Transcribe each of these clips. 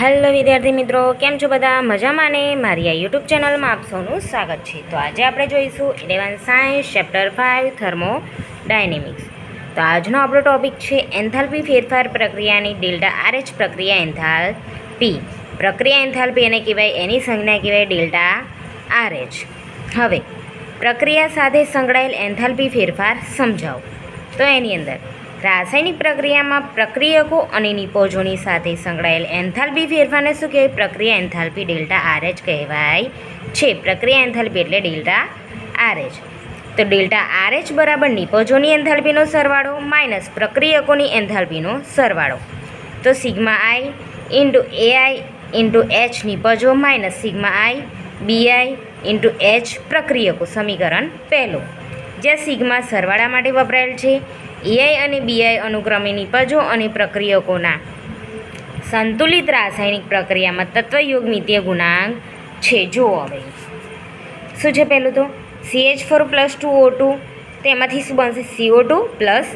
Hello વિદ્યાર્થી મિત્રો, કેમ છો બધા? મજામાં ને? મારી આ યુટ્યુબ ચેનલમાં આપ સૌનું સ્વાગત છે. તો આજે આપણે જોઈશું 11 સાયન્સ ચેપ્ટર 5 થર્મોડાયનેમિક્સ. તો આજનો આપણો ટોપિક છે એન્થાલ્પી ફેરફાર પ્રક્રિયાની ડેલ્ટા RH પ્રક્રિયા એન્થાલ્પી. પ્રક્રિયા એન્થાલ્પી એને કહેવાય, એની સંજ્ઞા કહેવાય ડેલ્ટા RH. હવે પ્રક્રિયા સાથે સંકળાયેલ એન્થાલ્પી ફેરફાર સમજાવો. તો એની અંદર રાસાયણિક પ્રક્રિયામાં પ્રક્રિયકો અને નિપજોની સાથે સંકળાયેલ એન્થાલ્પી ફેરફારને શું કહેવાય? પ્રક્રિયા એન્થાલ્પી ડેલ્ટા RH કહેવાય છે. પ્રક્રિયા એન્થાલ્પી એટલે ડેલ્ટા RH. તો ડેલ્ટા RH બરાબર નિપજોની એન્થાલ્પીનો સરવાળો માઇનસ પ્રક્રિયકોની એન્થાલ્પીનો સરવાળો. તો sigma I into AI into H નિપજો minus sigma I BI into H પ્રક્રિયકો. સમીકરણ પહેલું, જ્યાં સિગ્મા સરવાળા માટે વપરાયેલ છે. AI અને BI અનુક્રમે નિપજો અને પ્રક્રિયકોના સંતુલિત રાસાયણિક પ્રક્રિયામાં તત્વયોગમિતીય ગુણાંક છે. જુઓ હવે શું છે. પહેલું તો CH4 + 2O2, તેમાંથી શું બનશે? CO2 +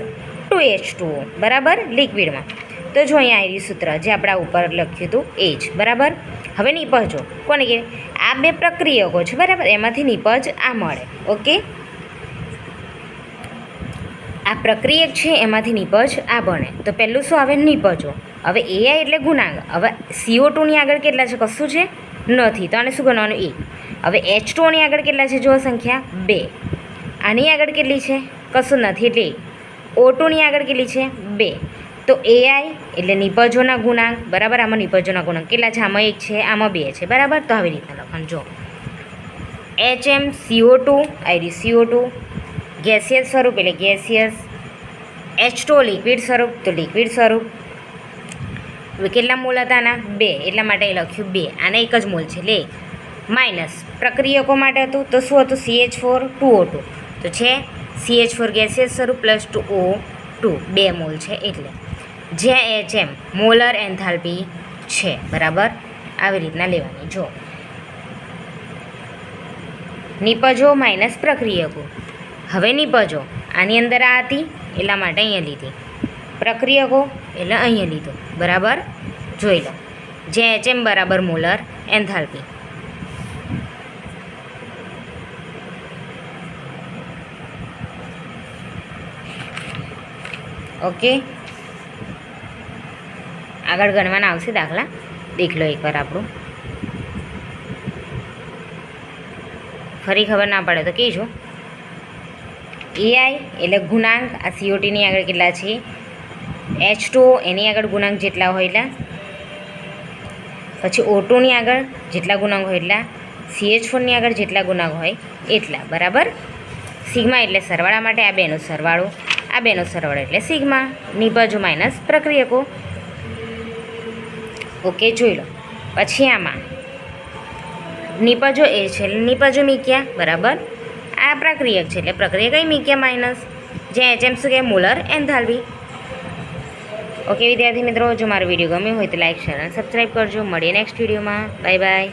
2H2O બરાબર લિક્વિડમાં. તો જો અહીંયા આવી સૂત્ર જે આપણા ઉપર લખ્યું હતું એ જ બરાબર. હવે નિપજો કોને કહેવાય? આ બે પ્રક્રિયકો છે બરાબર, એમાંથી નિપજ આ મળે. ઓકે, આ પ્રક્રિયક છે એમાંથી નિપજ આ બને. તો પહેલું શું આવે? નિપજો. હવે AI એટલે ગુણાંક. હવે CO2ની આગળ કેટલા છે? કશું છે નથી, તો આને શું ગણવાનું? 1. હવે H2Oની આગળ કેટલા છે? જો સંખ્યા 2. આની આગળ કેટલી છે? કશું નથી એટલે 1. O2ની આગળ કેટલી છે? 2. તો AI એટલે નિપજોના ગુણાંક બરાબર. આમાં નિપજોના ગુણાંક કેટલા છે? આમાં 1 છે, આમાં 2 છે બરાબર. તો આવી રીતના લખવાનું. જો HMCO2 આવી CO2 ગેસિયસ સ્વરૂપ એટલે ગેસિયસ, H2O લિક્વિડ સ્વરૂપ તો લિક્વિડ સ્વરૂપ. કેટલા મોલ હતા આના? 2, એટલા માટે લખ્યું 2. આના એક જ મોલ છે એટલે માઇનસ પ્રક્રિયકો માટે હતું તો શું હતું? CH4 2O2 તો છે CH4 ગેસિયસ સ્વરૂપ પ્લસ 2O2 2 મોલ છે એટલે. જ્યાં HM મોલર એન્થાલ્પી છે બરાબર. આવી રીતના લેવાની. જો નિપજો માઇનસ પ્રક્રિયકો. હવે નિપજો આની અંદર આ હતી એટલા માટે અહીંયા લીધી, પ્રક્રિયકો એટલે અહીંયા લીધું બરાબર. જોઈ લો, જે HM બરાબર મોલર એન્થાલ્પી. ઓકે, આગળ ગણવાના આવશે દાખલા, દેખ લો એકવાર આપણું. ફરી ખબર ના પડે તો કહેજો. AI એટલે ગુણાંક. આ COTની આગળ કેટલા છે? H2O એની આગળ ગુણાંક જેટલા હોય એટલા. પછી O2ની આગળ જેટલા ગુણાંક હોય એટલા. CH4ની આગળ જેટલા ગુણાંક હોય એટલા બરાબર. સિગ્મા એટલે સરવાળા માટે આ બેનો સરવાળો, આ બેનો સરવાળો એટલે સિગ્મા. નિપજો માઇનસ પ્રક્રિયકો. ઓકે, જોઈ લો. પછી આમાં નિપજો એ છે એટલે નિપજો મીક્યા બરાબર. આ પ્રક્રિયક છે એટલે પ્રક્રિયા કઈ મીક્યા માઇનસ. જે HM શું કે મોલર એન્થાલ્પી. ઓકે વિદ્યાર્થી મિત્રો, જો મારો વિડીયો ગમ્યો હોય તો લાઈક, શેર અને સબસ્ક્રાઈબ કરજો. મળીએ નેક્સ્ટ વિડીયોમાં. Bye bye.